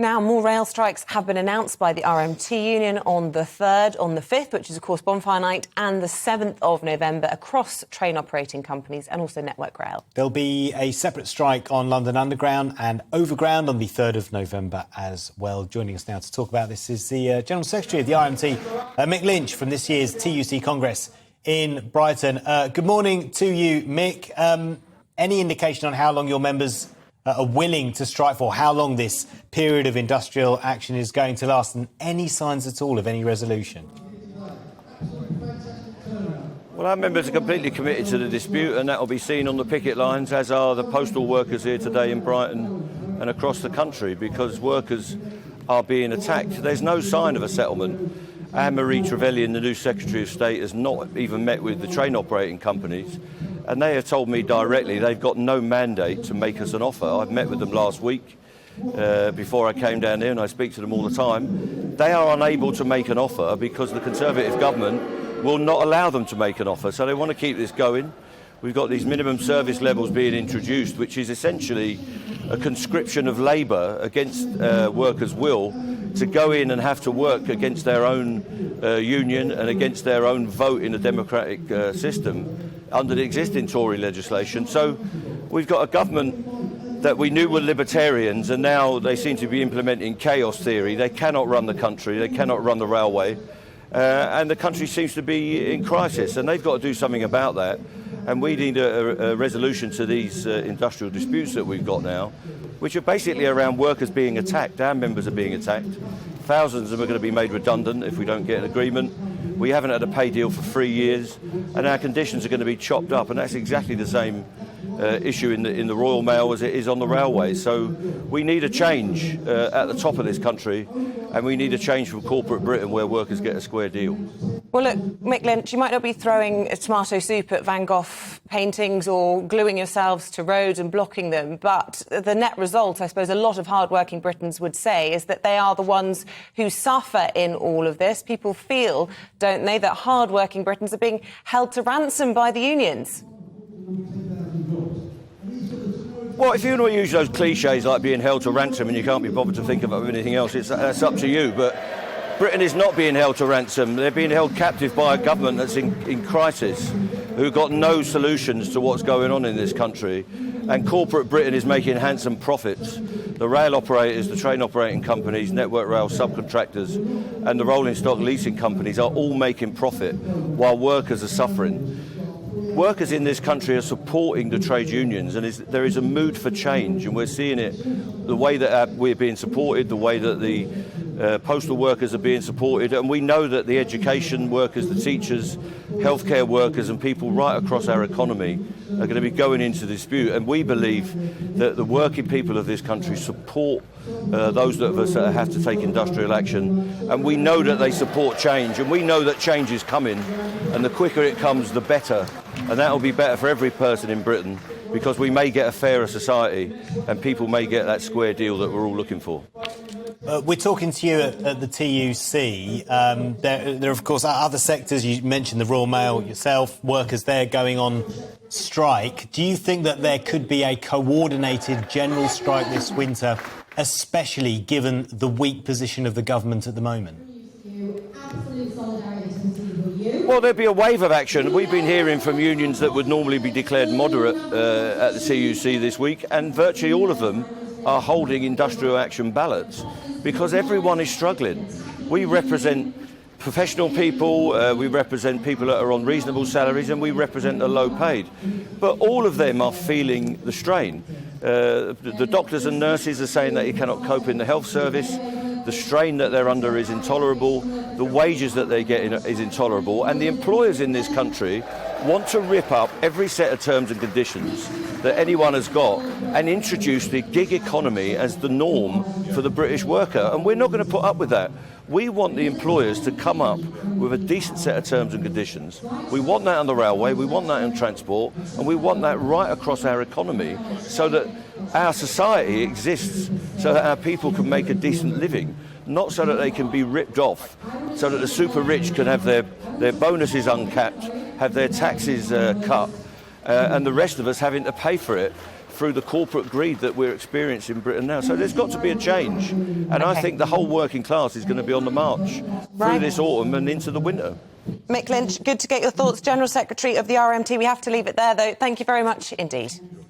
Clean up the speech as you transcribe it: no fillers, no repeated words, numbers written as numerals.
Now, more rail strikes have been announced by the RMT Union on the 3rd, on the 5th, which is, of course, Bonfire Night, and the 7th of November across train operating companies and also Network Rail. There'll be a separate strike on London Underground and Overground on the 3rd of November as well. Joining us now to talk about this is the General Secretary of the RMT, Mick Lynch, from this year's TUC Congress in Brighton. Good morning to you, Mick. Any indication on how long your members are willing to strike for, how long this period of industrial action is going to last, and any signs at all of any resolution? Well, our members are completely committed to the dispute, and that will be seen on the picket lines, as are the postal workers here today in Brighton and across the country, because workers are being attacked. There's no sign of a settlement. Anne-Marie Trevelyan, the new Secretary of State, has not even met with the train operating companies, and they have told me directly they've got no mandate to make us an offer. I've met with them last week before I came down here, and I speak to them all the time. They are unable to make an offer because the Conservative government will not allow them to make an offer, so they want to keep this going. We've got these minimum service levels being introduced, which is essentially a conscription of labour against workers' will to go in and have to work against their own union and against their own vote in a democratic system under the existing Tory legislation. So we've got a government that we knew were libertarians, and now they seem to be implementing chaos theory. They cannot run the country, they cannot run the railway, and the country seems to be in crisis, and they've got to do something about that. And we need a resolution to these industrial disputes that we've got now, which are basically around workers being attacked. Our members are being attacked. Thousands of them are going to be made redundant if we don't get an agreement. We haven't had a pay deal for 3 years, and our conditions are going to be chopped up, and that's exactly the same issue in the Royal Mail as it is on the railways. So we need a change at the top of this country, and we need a change from corporate Britain where workers get a square deal. Well, look, Mick Lynch, you might not be throwing a tomato soup at Van Gogh paintings or gluing yourselves to roads and blocking them, but the net result, I suppose a lot of hard-working Britons would say, is that they are the ones who suffer in all of this. People feel, don't they, that hard-working Britons are being held to ransom by the unions. Well, if you want to use those cliches like being held to ransom and you can't be bothered to think about anything else, that's up to you. But Britain is not being held to ransom. They're being held captive by a government that's in crisis, who've got no solutions to what's going on in this country. And corporate Britain is making handsome profits. The rail operators, the train operating companies, Network Rail subcontractors, and the rolling stock leasing companies are all making profit while workers are suffering. Workers in this country are supporting the trade unions, and there is a mood for change, and we're seeing it the way that we're being supported, the way that the postal workers are being supported, and we know that the education workers, the teachers, healthcare workers and people right across our economy are going to be going into dispute, and we believe that the working people of this country support those of us that have to take industrial action, and we know that they support change, and we know that change is coming, and the quicker it comes the better, and that will be better for every person in Britain, because we may get a fairer society and people may get that square deal that we're all looking for. We're talking to you at the TUC. There are, of course, other sectors. You mentioned the Royal Mail yourself, workers there going on strike. Do you think that there could be a coordinated general strike this winter, especially given the weak position of the government at the moment? Well, there'd be a wave of action. We've been hearing from unions that would normally be declared moderate at the TUC this week, and virtually all of them are holding industrial action ballots because everyone is struggling. We represent professional people, we represent people that are on reasonable salaries, and we represent the low paid. But all of them are feeling the strain. The doctors and nurses are saying that they cannot cope in the health service. The strain that they're under is intolerable. The wages that they get is intolerable. And the employers in this country want to rip up every set of terms and conditions that anyone has got and introduce the gig economy as the norm for the British worker. And we're not going to put up with that. We want the employers to come up with a decent set of terms and conditions. We want that on the railway, we want that in transport, and we want that right across our economy so that our society exists, so that our people can make a decent living, not so that they can be ripped off, so that the super rich can have their bonuses uncapped, have their taxes cut, and the rest of us having to pay for it through the corporate greed that we're experiencing in Britain now. So there's got to be a change. And I think the whole working class is going to be on the march through this autumn and into the winter. Mick Lynch, good to get your thoughts. General Secretary of the RMT. We have to leave it there, though. Thank you very much indeed.